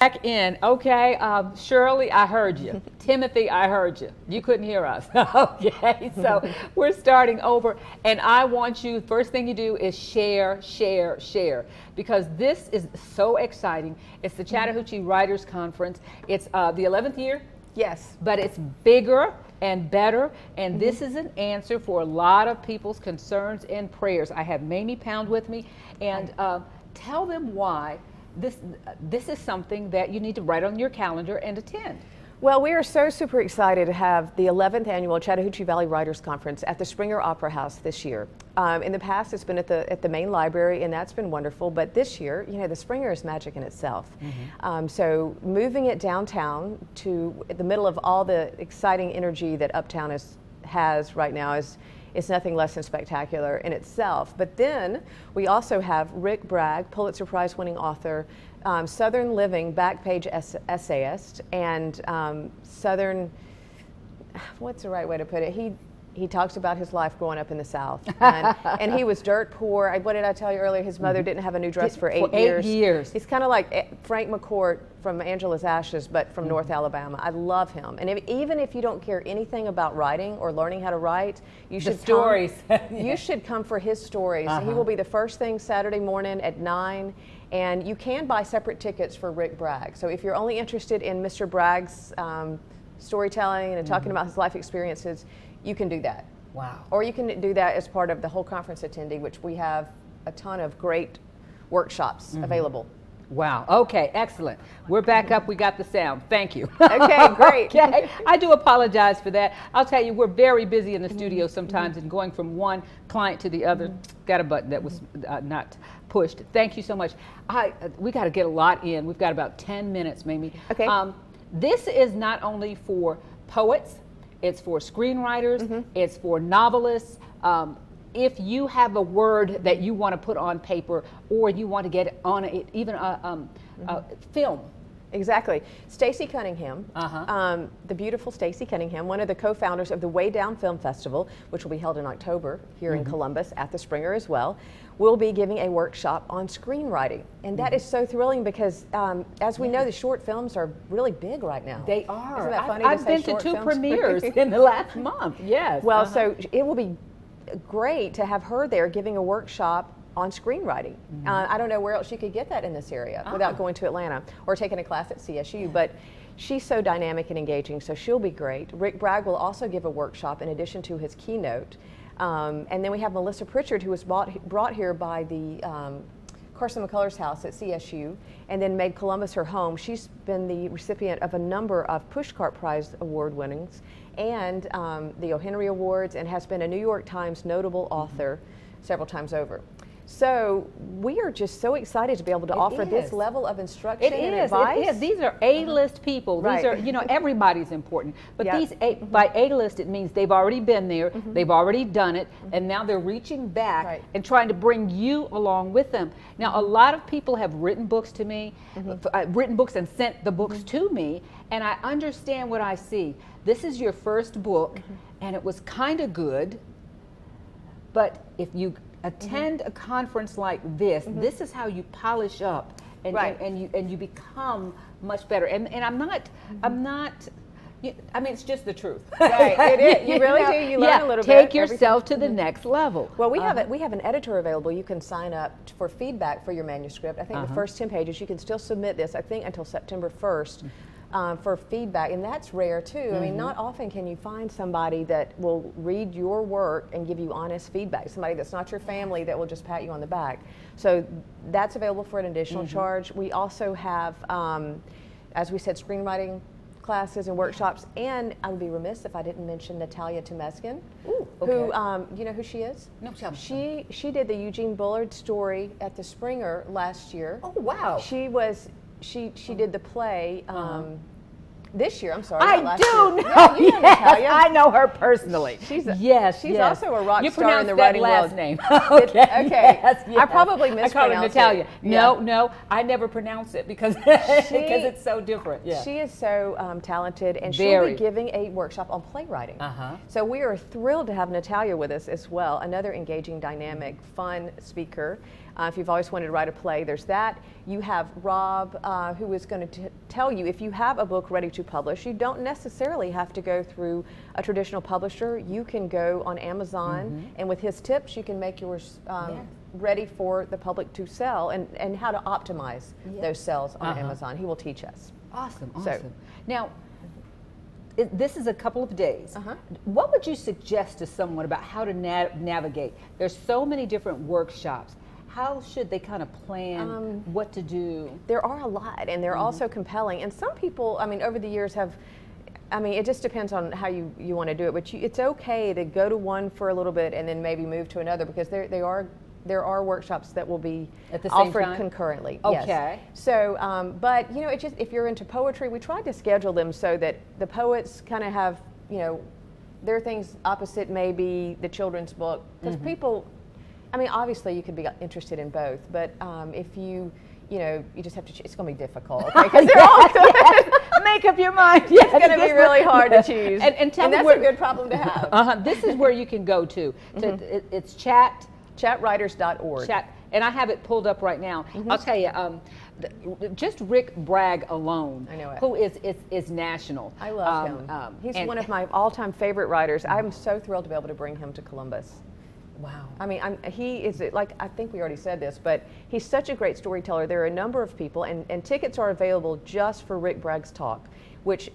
Back in. Okay, Shirley, I heard you. Timothy, I heard you. You couldn't hear us. Okay, so we're starting over, and I want you, first thing you do is share, share, share, because this is so exciting. It's the Chattahoochee Writers Conference. It's the 11th year. Yes. But it's bigger and better, and this is an answer for a lot of people's concerns and prayers. I have Mamie Pound with me, and tell them why this is something that you need to write on your calendar and attend. Well, we are so super excited to have the 11th annual Chattahoochee Valley Writers Conference at the Springer Opera House this year. In the past, it's been at the main library, and that's been wonderful. But this year, you know, the Springer is magic in itself. So moving it downtown to the middle of all the exciting energy that Uptown has right now is nothing less than spectacular in itself. But then we also have Rick Bragg, Pulitzer Prize winning author, Southern Living back page essayist, and Southern, what's the right way to put it? He talks about his life growing up in the South, and he was dirt poor. What did I tell you earlier? His mother didn't have a new dress for 8 years. 8 years. He's kind of like Frank McCourt from Angela's Ashes, but from North Alabama. I love him, and even if you don't care anything about writing or learning how to write, you should stories. You should come for his stories. He will be the first thing Saturday morning at 9. And you can buy separate tickets for Rick Bragg. So if you're only interested in Mr. Bragg's storytelling and talking about his life experiences, you can do that. Wow. Or you can do that as part of the whole conference attendee, which we have a ton of great workshops available. Wow. Okay, excellent. We're back up. We got the sound. Thank you. Okay, great. Okay. I do apologize for that. I'll tell you, we're very busy in the studio sometimes, and going from one client to the other. Got a button that was not pushed. Thank you so much. We got to get a lot in. We've got about 10 minutes, Mamie. Okay. This is not only for poets, it's for screenwriters, it's for novelists. If you have a word that you want to put on paper, or you want to get on even a film. Exactly. Stacey Cunningham, the beautiful Stacey Cunningham, one of the co-founders of the Way Down Film Festival, which will be held in October here in Columbus at the Springer as well, will be giving a workshop on screenwriting. And that is so thrilling because, as we know, the short films are really big right now. They are. Isn't that funny I've been to 2 premieres in the last month. Yes. Well, so it will be great to have her there giving a workshop on screenwriting. I don't know where else you could get that in this area without going to Atlanta or taking a class at CSU, but she's so dynamic and engaging, so she'll be great. Rick Bragg will also give a workshop in addition to his keynote. And then we have Melissa Pritchard, who was brought here by the Carson McCullers House at CSU and then made Columbus her home. She's been the recipient of a number of Pushcart Prize award winnings and the O. Henry Awards, and has been a New York Times notable author several times over. So we are just so excited to be able to offer this level of instruction and advice. It is. These are A-list people. These are, you know, everybody's important. But by A-list, it means they've already been there, they've already done it, and now they're reaching back and trying to bring you along with them. Now, a lot of people have written books to me, written books and sent the books to me, and I understand what I see. This is your first book, and it was kind of good, but if you attend a conference like this, this is how you polish up and you become much better. And I'm not, I mean, it's just the truth. Right, it is. You really do. You learn a little bit. Take yourself to the next level. Well, we have an editor available. You can sign up for feedback for your manuscript. I think the first 10 pages, you can still submit this, I think, until September 1st. For feedback, and that's rare too. I mean, not often can you find somebody that will read your work and give you honest feedback, somebody that's not your family that will just pat you on the back. So that's available for an additional charge. We also have, as we said, screenwriting classes and workshops, and I would be remiss if I didn't mention Natalia Temeskin, who, you know who she is? No, tell me. She did the Eugene Bullard story at the Springer last year. Oh, wow. She did the play this year. I'm sorry. I do know. Yeah, you know Natalia. I know her personally. She's also a rock star in the writing world. You pronounce that last name. Okay. Yes. I probably mispronounced I call her Natalia. it. No, I never pronounce it because it's so different. Yeah. She is so talented, and she'll be giving a workshop on playwriting. So we are thrilled to have Natalia with us as well, another engaging, dynamic, fun speaker. If you've always wanted to write a play, there's that. You have Rob, who is going to tell you if you have a book ready to publish, you don't necessarily have to go through a traditional publisher. You can go on Amazon, and with his tips, you can make yours ready for the public to sell, and how to optimize those sales on Amazon. He will teach us. Awesome, awesome. So, now, this is a couple of days. What would you suggest to someone about how to navigate? There's so many different workshops. How should they kind of plan what to do? There are a lot, and they're also compelling. And some people, I mean, over the years have, I mean, it just depends on how you want to do it. But it's okay to go to one for a little bit and then maybe move to another, because there are workshops that will be at the same offered time? Concurrently. Okay. Yes. So, but you know, it's just, if you're into poetry, we tried to schedule them so that the poets kind of have, you know, their things opposite maybe the children's book, because people, I mean, obviously you could be interested in both, but if you know, you just have to, it's going to be difficult. Because they're all make up your mind. It's going to be really hard to choose. And tell me that's a good problem to have. This is where you can go to. It's chatwriters.org. And I have it pulled up right now. I'll tell you, just Rick Bragg alone, I know it. who is national. I love him. He's one of my all-time favorite writers. I'm so thrilled to be able to bring him to Columbus. Wow. I mean, he is, like, I think we already said this, but he's such a great storyteller. There are a number of people, and tickets are available just for Rick Bragg's talk, which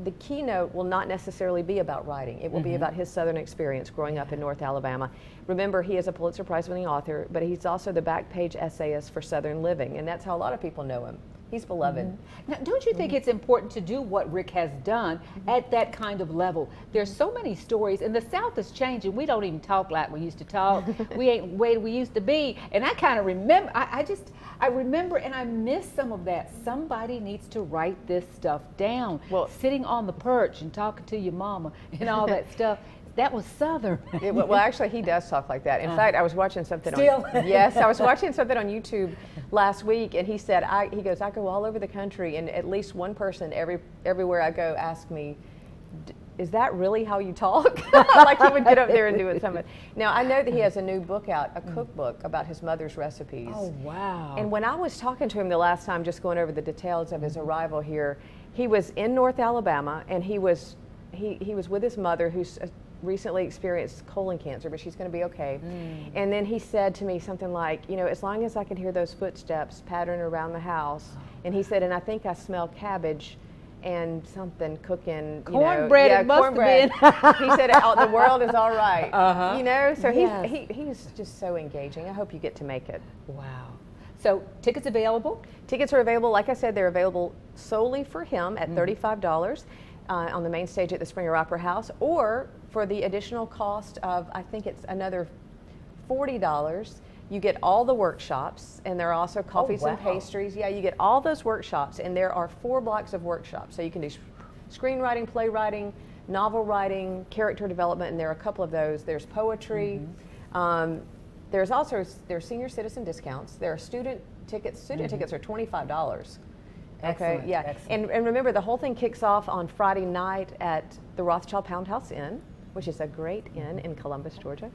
the keynote will not necessarily be about writing. It will be about his Southern experience growing up in North Alabama. Remember, he is a Pulitzer Prize-winning author, but he's also the back page essayist for Southern Living, and that's how a lot of people know him. He's beloved. Now, don't you think it's important to do what Rick has done at that kind of level? There's so many stories, and the South is changing. We don't even talk like we used to talk. We ain't the way we used to be. And I kind of remember, I remember and I miss some of that. Somebody needs to write this stuff down. Well, sitting on the perch and talking to your mama and all that stuff. That was Southern. Well, actually, he does talk like that. In fact, I was watching something Yes, I was watching something on YouTube last week, and he said, he goes, I go all over the country, and at least one person everywhere I go asks me, is that really how you talk? Like he would get up there and do it. Now, I know that he has a new book out, a cookbook about his mother's recipes. Oh, wow. And when I was talking to him the last time, just going over the details of his arrival here, he was in North Alabama, and he was with his mother, who's recently experienced colon cancer, but she's going to be okay. And then he said to me something like, you know, as long as I can hear those footsteps pattering around the house, and he said, and I think I smell cabbage and something cooking, cornbread. Yeah, it must cornbread. Have been. He said, the world is all right. You know, so he's just so engaging. I hope you get to make it. Wow. So tickets available? Tickets are available. Like I said, they're available solely for him at $35 on the main stage at the Springer Opera House, or for the additional cost of, I think it's another $40, you get all the workshops, and there are also coffees and pastries. Yeah, you get all those workshops, and there are 4 blocks of workshops. So you can do screenwriting, playwriting, novel writing, character development, and there are a couple of those. There's poetry. There's senior citizen discounts. There are student tickets. Student tickets are $25. Excellent, okay, yeah. Excellent. And remember, the whole thing kicks off on Friday night at the Rothschild Pound House Inn, which is a great inn in Columbus, Georgia.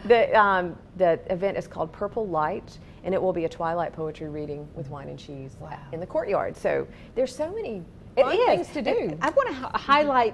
The event is called Purple Light, and it will be a twilight poetry reading with wine and cheese in the courtyard. So there's so many fun things to do. I want to highlight,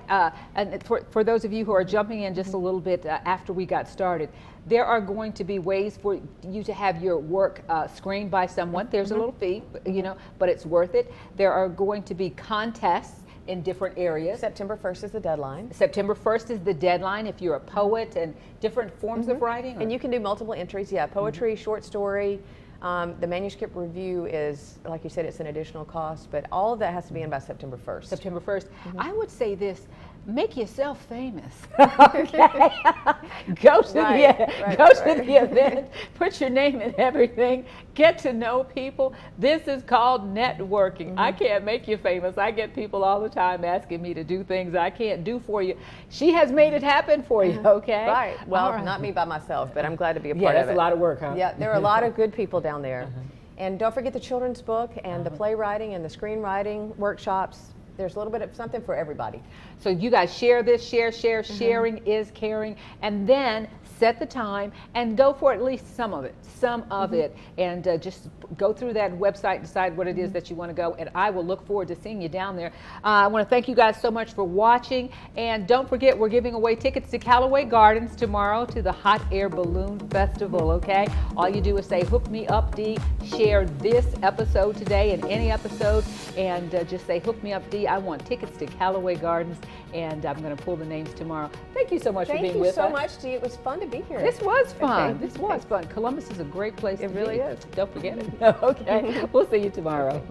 and for those of you who are jumping in just a little bit after we got started, there are going to be ways for you to have your work screened by someone. There's a little fee, you know, but it's worth it. There are going to be contests in different areas. September 1st is the deadline. September 1st is the deadline if you're a poet, and different forms of writing. And you can do multiple entries, poetry, short story. The manuscript review is, like you said, it's an additional cost, but all of that has to be in by September 1st. September 1st. I would say this, make yourself famous. Go to the event, put your name in everything, get to know people. This is called networking. I can't make you famous. I get people all the time asking me to do things I can't do for you. She has made it happen for you, okay? Right. Well, not me by myself, but I'm glad to be a part of it. Yeah, that's a lot of work, huh? Yeah, there are a lot of good people down there. And don't forget the children's book and the playwriting and the screenwriting workshops. There's a little bit of something for everybody. So you guys share this, sharing is caring. And then set the time, and go for at least some of it, and just go through that website, decide what it is that you want to go, and I will look forward to seeing you down there. I want to thank you guys so much for watching, and don't forget, we're giving away tickets to Callaway Gardens tomorrow to the Hot Air Balloon Festival, okay? All you do is say, "Hook me up, D," share this episode today and any episode, and just say, "Hook me up, D. I want tickets to Callaway Gardens," and I'm going to pull the names tomorrow. Thank you so much for being with us. Thank you so much, Dee. It was fun to be here. This was fun. This was fun. Columbus is a great place to be. It really is. Don't forget it. Okay. We'll see you tomorrow.